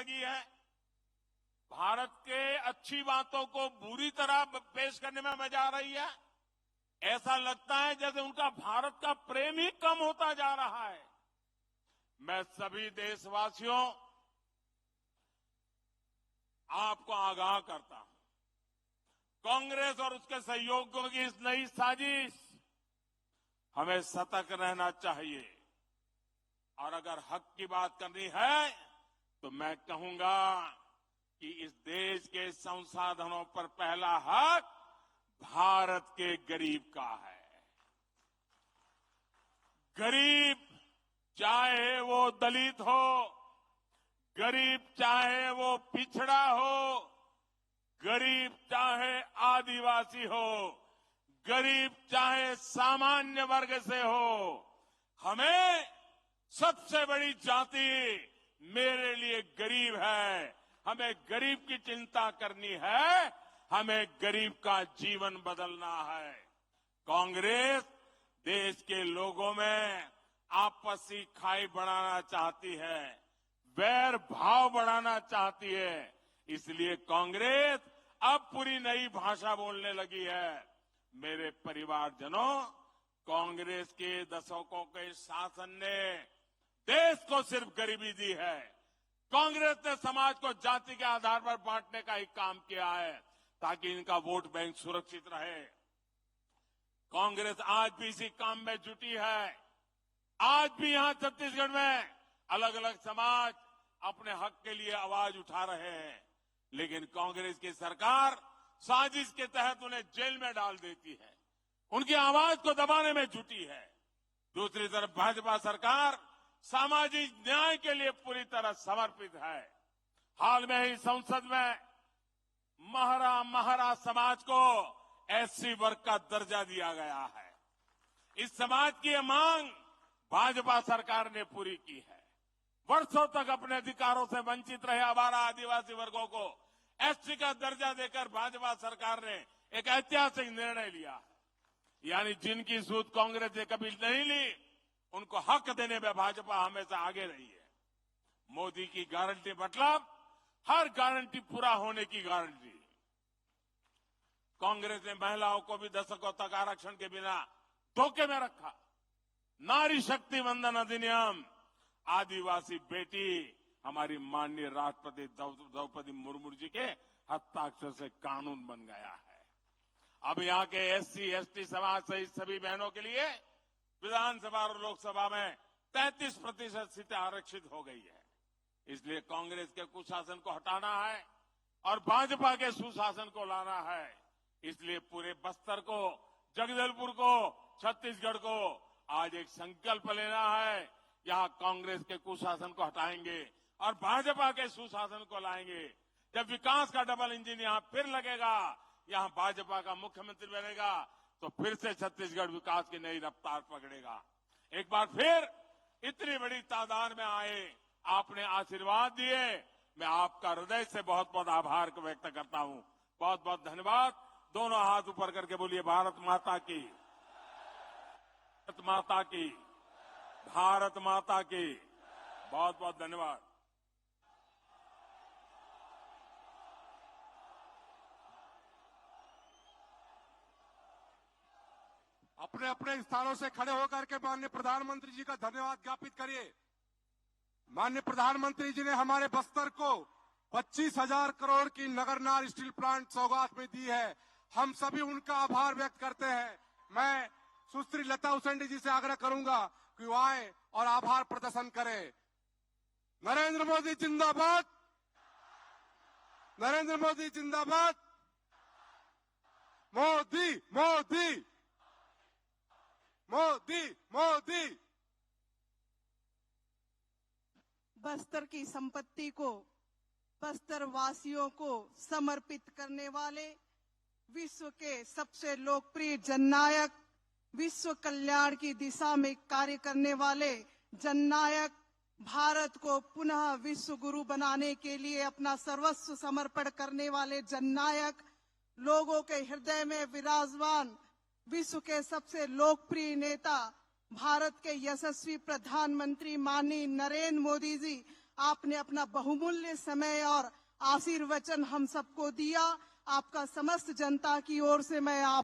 लगी है। भारत के अच्छी बातों को बुरी तरह पेश करने में मजा आ रही है। ऐसा लगता है जैसे उनका भारत का प्रेम ही कम होता जा रहा है। मैं सभी देशवासियों आपको आगाह करता हूं, कांग्रेस और उसके सहयोगियों की इस नई साजिश, हमें सतर्क रहना चाहिए। और अगर हक की बात करनी है तो मैं कहूंगा कि इस देश के संसाधनों पर पहला हक भारत के गरीब का है। गरीब चाहे वो दलित हो, गरीब चाहे वो पिछड़ा हो, गरीब चाहे आदिवासी हो, गरीब चाहे सामान्य वर्ग से हो, हमें सबसे बड़ी जाति मेरे लिए गरीब है। हमें गरीब की चिंता करनी है, हमें गरीब का जीवन बदलना है। कांग्रेस देश के लोगों में आपसी खाई बढ़ाना चाहती है, वैर भाव बढ़ाना चाहती है। इसलिए कांग्रेस अब पूरी नई भाषा बोलने लगी है। मेरे परिवारजनों, कांग्रेस के दशकों के शासन ने देश को सिर्फ गरीबी दी है। कांग्रेस ने समाज को जाति के आधार पर बांटने का ही काम किया है ताकि इनका वोट बैंक सुरक्षित रहे। कांग्रेस आज भी इसी काम में जुटी है। आज भी यहां छत्तीसगढ़ में अलग अलग समाज अपने हक के लिए आवाज उठा रहे हैं, लेकिन कांग्रेस की सरकार साजिश के तहत उन्हें जेल में डाल देती है, उनकी आवाज को दबाने में जुटी है। दूसरी तरफ भाजपा सरकार सामाजिक न्याय के लिए पूरी तरह समर्पित है। हाल में ही संसद में महरा समाज को एससी वर्ग का दर्जा दिया गया है। इस समाज की यह मांग भाजपा सरकार ने पूरी की है। वर्षों तक अपने अधिकारों से वंचित रहे आवारा आदिवासी वर्गों को एससी का दर्जा देकर भाजपा सरकार ने एक ऐतिहासिक निर्णय लिया है। यानी जिनकी सूद कांग्रेस ने कभी नहीं ली, उनको हक देने में भाजपा हमेशा आगे रही है। मोदी की गारंटी मतलब हर गारंटी पूरा होने की गारंटी। कांग्रेस ने महिलाओं को भी दशकों तक आरक्षण के बिना धोखे में रखा। नारी शक्ति वंदन अधिनियम, आदिवासी बेटी हमारी माननीय राष्ट्रपति द्रौपदी मुर्मू जी के हस्ताक्षर से कानून बन गया है। अब यहाँ के एससी एसटी समाज सहित सभी बहनों के लिए विधानसभा और लोकसभा में 33% सीटें आरक्षित हो गई है। इसलिए कांग्रेस के कुशासन को हटाना है और भाजपा के सुशासन को लाना है। इसलिए पूरे बस्तर को, जगदलपुर को, छत्तीसगढ़ को आज एक संकल्प लेना है। यहां कांग्रेस के कुशासन को हटाएंगे और भाजपा के सुशासन को लाएंगे। जब विकास का डबल इंजन यहां फिर लगेगा, यहां भाजपा का मुख्यमंत्री बनेगा, तो फिर से छत्तीसगढ़ विकास की नई रफ्तार पकड़ेगा। एक बार फिर इतनी बड़ी तादाद में आए, आपने आशीर्वाद दिए, मैं आपका हृदय से बहुत बहुत आभार व्यक्त करता हूं। बहुत बहुत धन्यवाद। दोनों हाथ ऊपर करके बोलिए भारत माता की, भारत माता की, भारत माता की। बहुत बहुत धन्यवाद। अपने अपने स्थानों से खड़े होकर के माननीय प्रधानमंत्री जी का धन्यवाद ज्ञापित करिए। माननीय प्रधानमंत्री जी ने हमारे बस्तर को 25,000 करोड़ की नगरनार स्टील प्लांट सौगात में दी है। हम सभी उनका आभार व्यक्त करते हैं। मैं सुश्री लता उसेंडी जी से आग्रह करूंगा कि वो आए और आभार प्रदर्शन करें। नरेंद्र मोदी जिंदाबाद, नरेंद्र मोदी जिंदाबाद, मोदी मोदी मोदी मोदी। बस्तर की संपत्ति को बस्तर वासियों को समर्पित करने वाले विश्व के सबसे लोकप्रिय जननायक, विश्व कल्याण की दिशा में कार्य करने वाले जननायक, भारत को पुनः विश्व गुरु बनाने के लिए अपना सर्वस्व समर्पण करने वाले जननायक, लोगों के हृदय में विराजमान विश्व के सबसे लोकप्रिय नेता, भारत के यशस्वी प्रधानमंत्री माननीय नरेंद्र मोदी जी आपने अपना बहुमूल्य समय और आशीर्वचन हम सबको दिया। आपका समस्त जनता की ओर से मैं आप